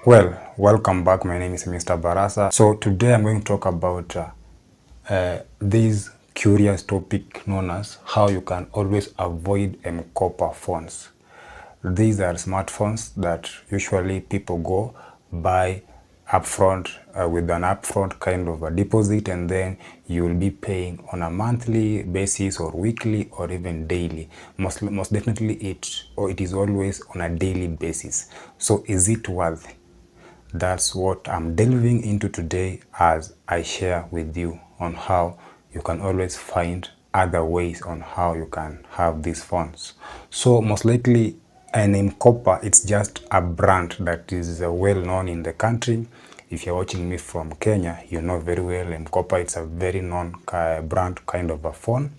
Well, welcome back. My name is Mr. Barasa. So today I'm going to talk about this curious topic known as how you can always avoid Mkopa phones. These are smartphones that usually people go buy upfront with an upfront kind of a deposit, and then you will be paying on a monthly basis or weekly or even daily. Most definitely it is always on a daily basis. So is it worth it? That's what I'm delving into today as I share with you on how you can always find other ways on how you can have these phones. So most likely an Mkopa, it's just a brand that is well known in the country. If you're watching me from Kenya, you know very well Mkopa, it's a very known brand kind of a phone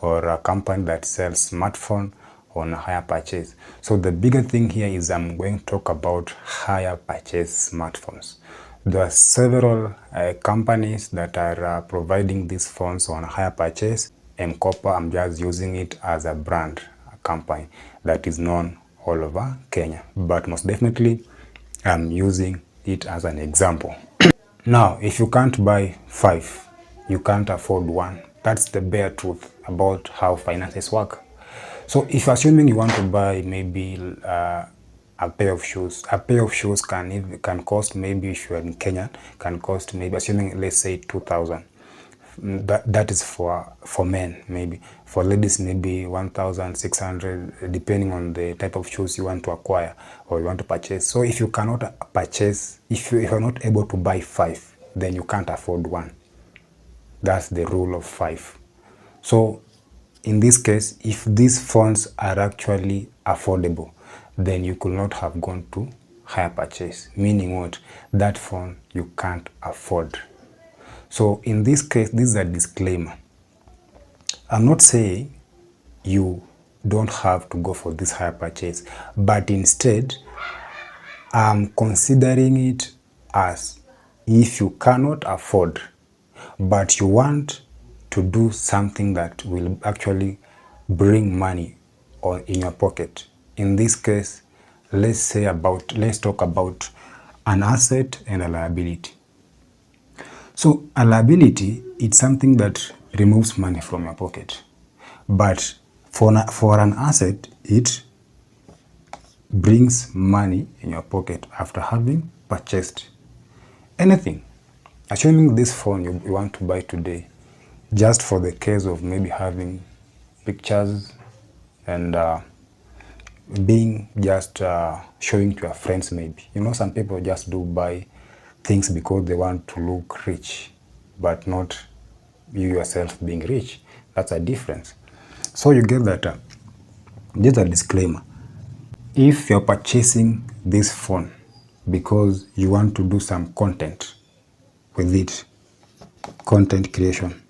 or a company that sells smartphone on hire purchase. So the bigger thing here is I'm going to talk about hire purchase smartphones. There are several companies that are providing these phones on hire purchase. Mkopa, I'm just using it as a brand, a company that is known all over Kenya. But most definitely, I'm using it as an example. Now, if you can't buy 5, you can't afford 1. That's the bare truth about how finances work. So if assuming you want to buy maybe a pair of shoes can cost, maybe if you are in Kenya, can cost maybe, assuming let's say 2,000. That is for men. Maybe for ladies maybe 1,600, depending on the type of shoes you want to acquire or you want to purchase. So if you cannot purchase, if you are not able to buy 5, then you can't afford 1. That's the rule of 5. So in this case, if these phones are actually affordable, then you could not have gone to hire purchase, meaning what? That phone you can't afford. So in this case, this is a disclaimer. I'm not saying you don't have to go for this hire purchase, but instead, I'm considering it as if you cannot afford, but you want to do something that will actually bring money in your pocket. In this case, let's talk about an asset and a liability. So a liability, it's something that removes money from your pocket. But for an asset, it brings money in your pocket after having purchased anything. Assuming this phone you want to buy today, just for the case of maybe having pictures and being just showing to your friends maybe. You know, some people just do buy things because they want to look rich, but not you yourself being rich. That's a difference. So you get that. Just a disclaimer. If you're purchasing this phone because you want to do some content with it, content creation,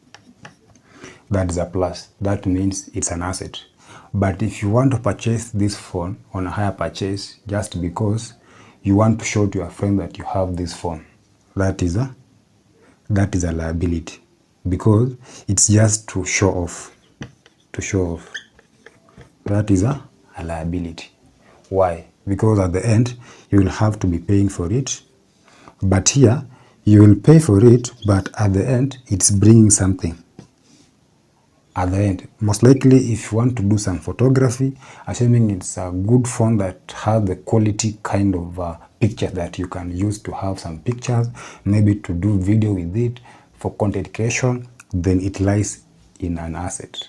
that is a plus. That means it's an asset. But if you want to purchase this phone on a hire purchase just because you want to show to your friend that you have this phone, that is a liability, because it's just to show off. That is a liability. Why? Because at the end you will have to be paying for it. But here you will pay for it, but at the end it's bringing something. At the end, most likely if you want to do some photography, assuming it's a good phone that has the quality kind of picture that you can use to have some pictures, maybe to do video with it for content creation, then it lies in an asset.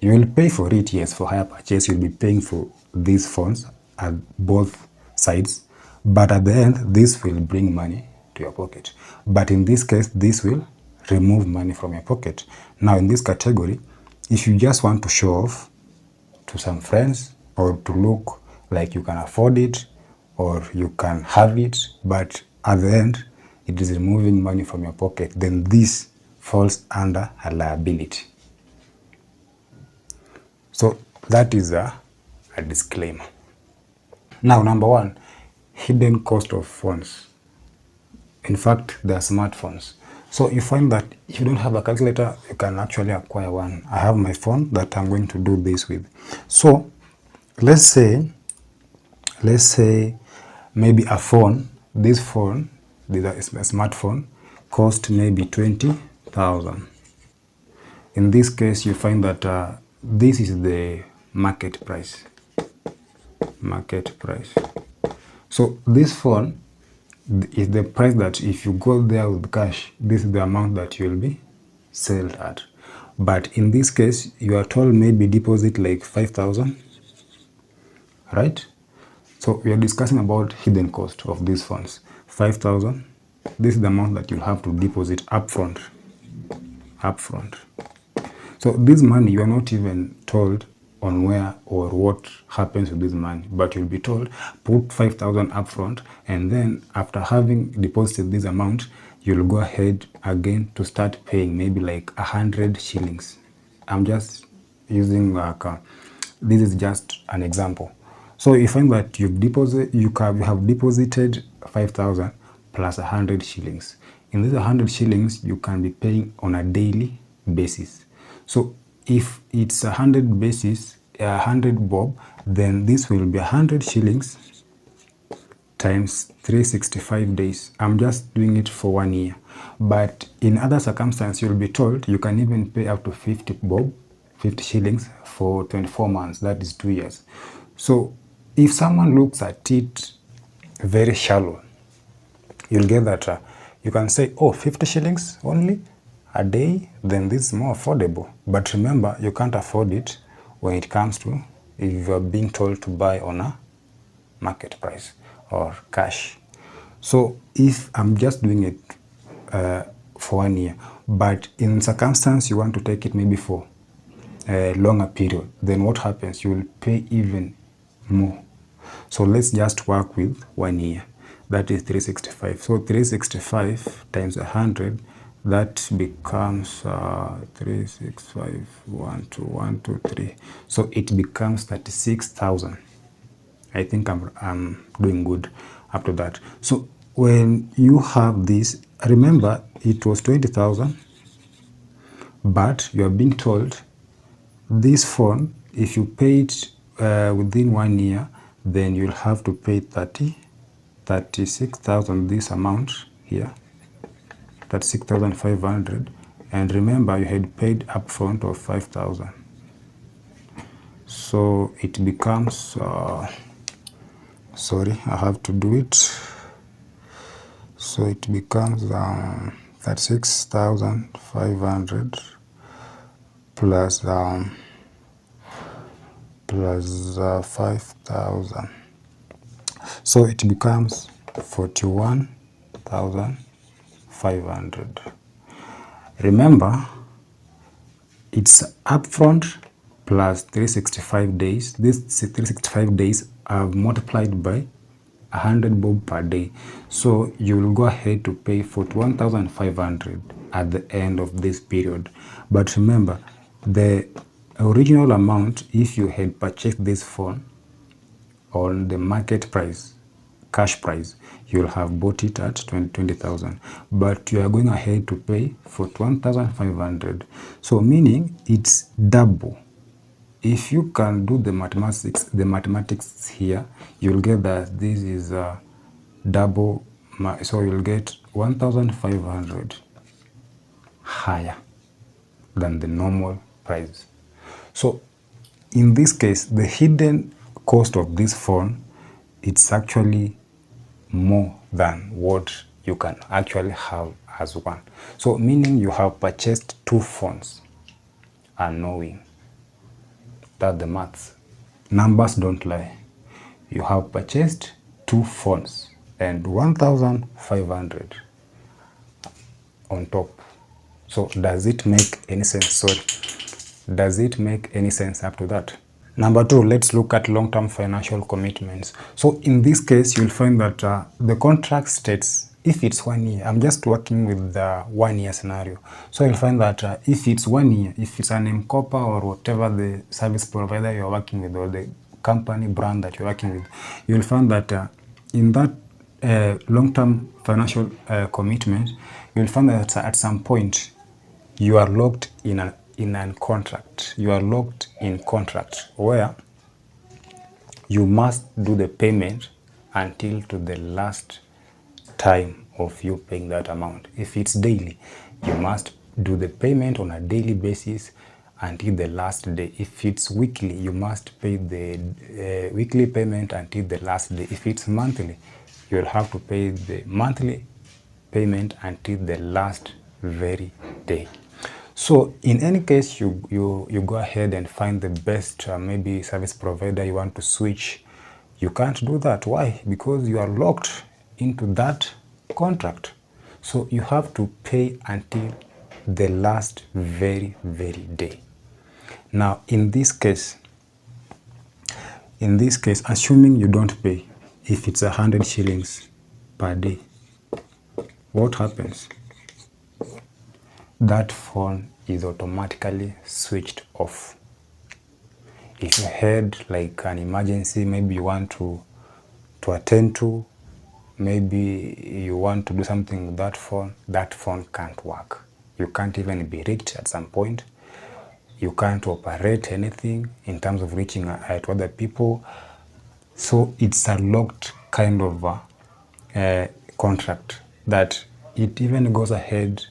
You will pay for it, yes, for hire purchase. You'll be paying for these phones at both sides, but at the end, this will bring money to your pocket. But in this case, this will remove money from your pocket. Now in this category, if you just want to show off to some friends or to look like you can afford it or you can have it, but at the end it is removing money from your pocket, then this falls under a liability. So that is a disclaimer. Now, number 1, hidden cost of phones. In fact, they are smartphones. So you find that if you don't have a calculator, you can actually acquire one. I have my phone that I'm going to do this with. So let's say maybe a phone, this is a smartphone, cost maybe 20,000. In this case, you find that this is the market price. So this phone is the price that if you go there with cash, this is the amount that you'll be sold at. But in this case, you are told maybe deposit like 5,000, right? So we are discussing about hidden cost of these funds. 5,000. This is the amount that you have to deposit upfront. So this money, you are not even told on where or what happens with this money, but you'll be told put 5,000 upfront, and then after having deposited this amount, you'll go ahead again to start paying maybe like 100 shillings. I'm just using this is just an example. So you find that you have deposited 5,000 plus 100 shillings. In these 100 shillings, you can be paying on a daily basis. So if it's 100 basis, 100 bob, then this will be 100 shillings times 365 days. I'm just doing it for 1 year. But in other circumstances, you'll be told you can even pay up to 50 bob, 50 shillings for 24 months. That is 2 years. So if someone looks at it very shallow, you'll get that you can say, oh, 50 shillings only a day, then this is more affordable. But remember, you can't afford it when it comes to if you are being told to buy on a market price or cash. So if I'm just doing it for 1 year, but in circumstance you want to take it maybe for a longer period, then what happens? You will pay even more. So let's just work with 1 year. That is 365. So 365 times 100, that becomes 365, 1, 2, 1, 2, 3. So it becomes 36,000. I think I'm doing good up to that. So when you have this, remember it was 20,000, but you are being told this phone, if you pay it within 1 year, then you'll have to pay 36,000, this amount here, 36,500. And remember, you had paid upfront of 5,000. So it becomes, sorry, I have to do it. So it becomes 36,500 plus 5,000. So it becomes 41,500. Remember, it's upfront plus 365 days. These 365 days are multiplied by 100 bob per day. So you will go ahead to pay 41,500 at the end of this period. But remember, the original amount, if you had purchased this phone on the market price, cash price, you'll have bought it at 20,000. But you are going ahead to pay 41,500. So meaning it's double. If you can do the mathematics here, you'll get that this is double. So you'll get 1,500 higher than the normal price. So in this case, the hidden cost of this phone, it's actually more than what you can actually have as one. So meaning you have purchased 2 phones unknowing. That's the maths. Numbers don't lie. You have purchased 2 phones and 1,500 on top. So does it make any sense? Sorry. Does it make any sense up to that? Number 2, let's look at long-term financial commitments. So in this case, you'll find that the contract states if it's 1 year, I'm just working with the 1 year scenario. So you'll find that if it's 1 year, if it's an Mkopa or whatever the service provider you're working with or the company brand that you're working with, you'll find that in that long-term financial commitment, you'll find that at some point you are locked in a contract. You are locked in contract where you must do the payment until to the last time of you paying that amount. If it's daily, you must do the payment on a daily basis until the last day. If it's weekly, you must pay the weekly payment until the last day. If it's monthly, you'll have to pay the monthly payment until the last very day. So in any case, you go ahead and find the best maybe service provider you want to switch. You can't do that. Why? Because you are locked into that contract. So you have to pay until the last very day. Now in this case, assuming you don't pay, if it's 100 shillings per day, what happens? That phone is automatically switched off. If you had like an emergency, maybe you want to attend to, maybe you want to do something with that phone can't work. You can't even be reached at some point. You can't operate anything in terms of reaching out to other people. So it's a locked kind of contract that it even goes ahead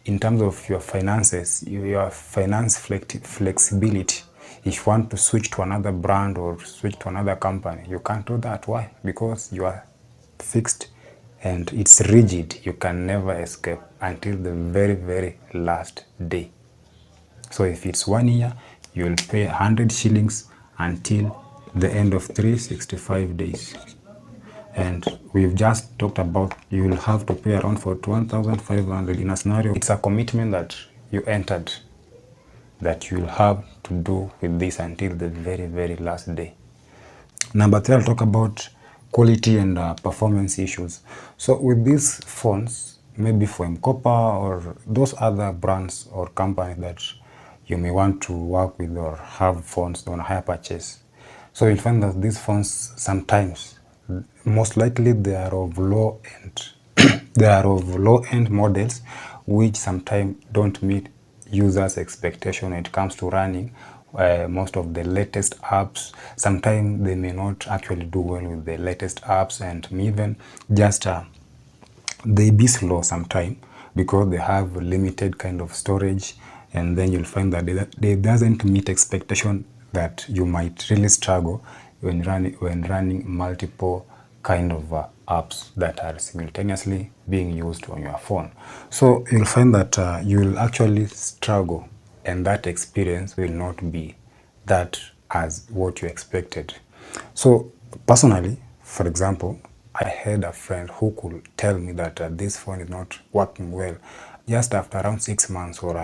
in terms of your finances, your finance flexibility. If you want to switch to another brand or switch to another company, you can't do that. Why? Because you are fixed and it's rigid. You can never escape until the very last day. So if it's 1 year, you'll pay 100 shillings until the end of 365 days. And we've just talked about you'll have to pay around for 1,500 in a scenario. It's a commitment that you entered that you'll have to do with this until the very last day. Number 3, I'll talk about quality and performance issues. So with these phones, maybe for Mkopa or those other brands or companies that you may want to work with or have phones on hire purchase. So you'll find that these phones sometimes, most likely they are of low end. They are of low end models which sometimes don't meet users' expectation when it comes to running most of the latest apps. Sometimes they may not actually do well with the latest apps, and even just they be slow sometimes because they have limited kind of storage, and then you'll find that they doesn't meet expectation that you might really struggle when running multiple kind of apps that are simultaneously being used on your phone. So you'll find that you will actually struggle, and that experience will not be that as what you expected. So personally, for example, I had a friend who could tell me that this phone is not working well just after around 6 months or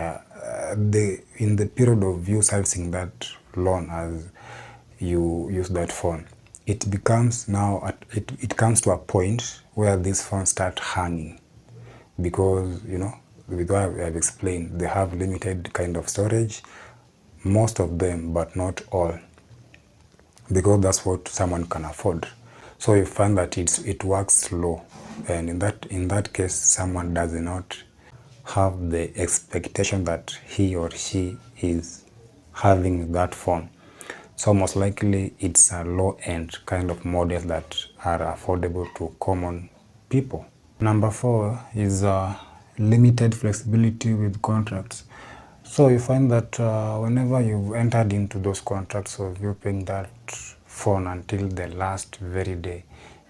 in the period of you servicing that loan as you use that phone. It becomes now, it comes to a point where these phones start hanging because, you know, with what I've explained, they have limited kind of storage, most of them, but not all, because that's what someone can afford. So you find that it works slow, and in that case, someone does not have the expectation that he or she is having that phone. So most likely it's a low-end kind of models that are affordable to common people. Number 4 is limited flexibility with contracts. So you find that whenever you've entered into those contracts of you paying that phone until the last very day,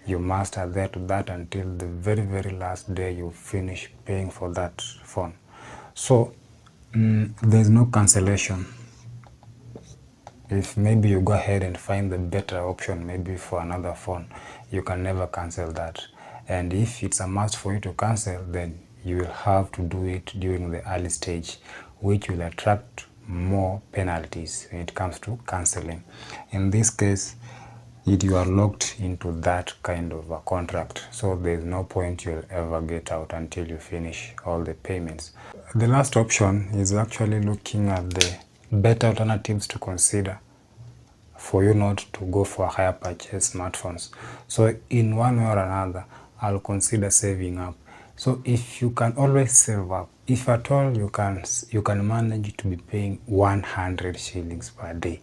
you must adhere to that until the very last day you finish paying for that phone. So there's no cancellation. If maybe you go ahead and find the better option, maybe for another phone, you can never cancel that. And if it's a must for you to cancel, then you will have to do it during the early stage, which will attract more penalties when it comes to canceling. In this case, you are locked into that kind of a contract, so there's no point you'll ever get out until you finish all the payments. The last option is actually looking at the better alternatives to consider for you not to go for hire purchase smartphones. So in one way or another, I'll consider saving up. So if you can always save up, if at all you can manage to be paying 100 shillings per day,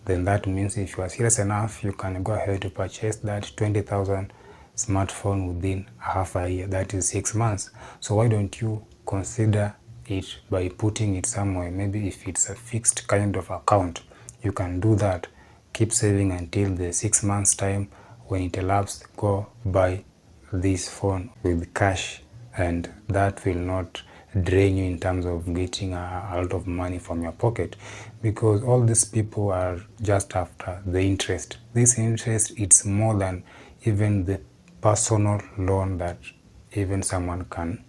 then that means if you are serious enough, you can go ahead to purchase that 20,000 smartphone within half a year, that is 6 months. So why don't you consider it by putting it somewhere? Maybe if it's a fixed kind of account, you can do that. Keep saving until the 6 months time. When it elapses, go buy this phone with cash, and that will not drain you in terms of getting a lot of money from your pocket, because all these people are just after the interest. This interest, it's more than even the personal loan that even someone can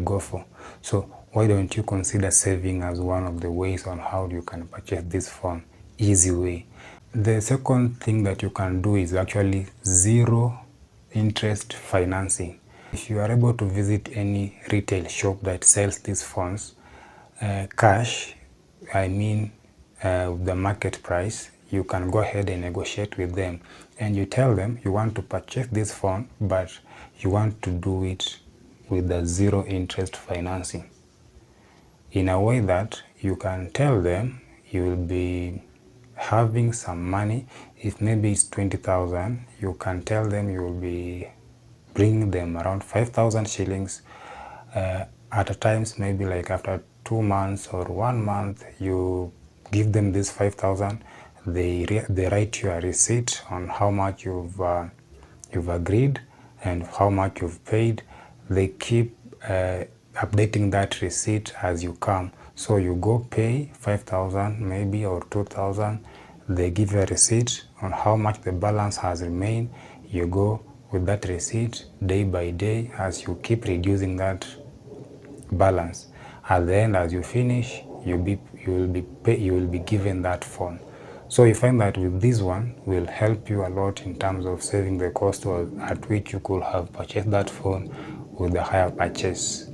go for. So why don't you consider saving as one of the ways on how you can purchase this phone easy way. The second thing that you can do is actually zero interest financing. If you are able to visit any retail shop that sells these phones cash, I mean the market price, you can go ahead and negotiate with them, and you tell them you want to purchase this phone, but you want to do it with the zero interest financing, in a way that you can tell them you will be having some money. If maybe it's 20,000, you can tell them you will be bringing them around 5,000 shillings at a times, maybe like after 2 months or 1 month, you give them this 5,000. They write you a receipt on how much you've agreed and how much you've paid. They keep updating that receipt as you come. So you go pay 5,000 maybe or 2,000. They give you a receipt on how much the balance has remained. You go with that receipt day by day as you keep reducing that balance. At the end, as you finish, you will be given that phone. So you find that with this one will help you a lot in terms of saving the cost at which you could have purchased that phone with the hire purchase,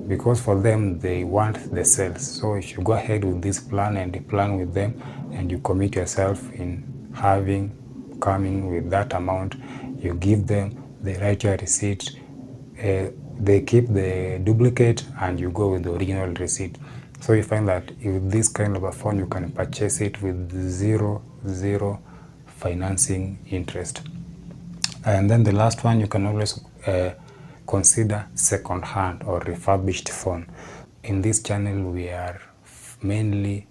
because for them they want the sales. So if you go ahead with this plan and you plan with them and you commit yourself in coming with that amount, you give them, they write your receipt, they keep the duplicate, and you go with the original receipt. So you find that with this kind of a phone you can purchase it with zero financing interest. And then the last one, you can always consider second-hand or refurbished phone. In this channel we are mainly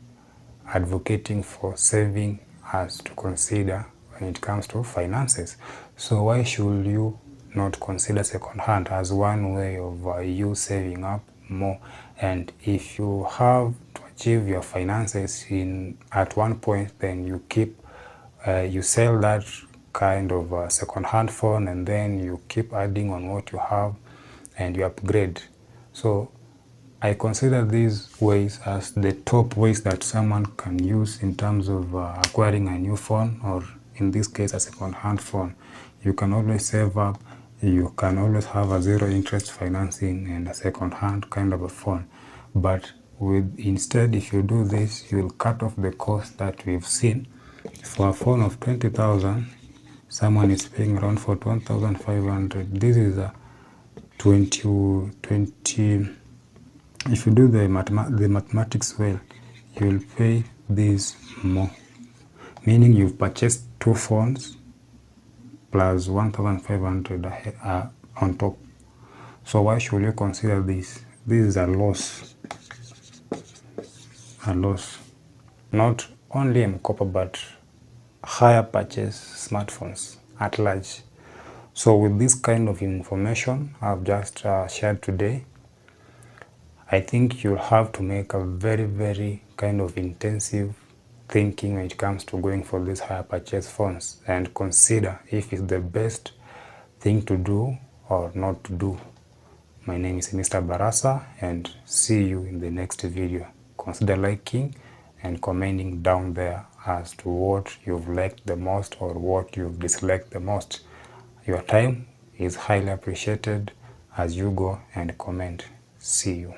advocating for saving as to consider when it comes to finances. So why should you not consider second-hand as one way of you saving up more? And if you have to achieve your finances at one point, then you keep you sell that kind of second-hand phone, and then you keep adding on what you have and you upgrade. So I consider these ways as the top ways that someone can use in terms of acquiring a new phone, or in this case a second-hand phone. You can always save up, you can always have a zero interest financing and a second-hand kind of a phone. But instead, if you do this, you'll cut off the cost that we've seen. For a phone of 20,000, someone is paying around for 1,500. This is a 20. If you do the mathematics well, you will pay this more, meaning you've purchased two phones plus 1,500 on top. So why should you consider this? This is a loss. Not only Mkopa, but hire purchase smartphones at large. So with this kind of information I've just shared today, I think you'll have to make a very kind of intensive thinking when it comes to going for these hire purchase phones, and consider if it's the best thing to do or not to do. My name is Mr. Barasa, and see you in the next video. Consider liking and commenting down there as to what you've liked the most or what you've disliked the most. Your time is highly appreciated as you go and comment. See you.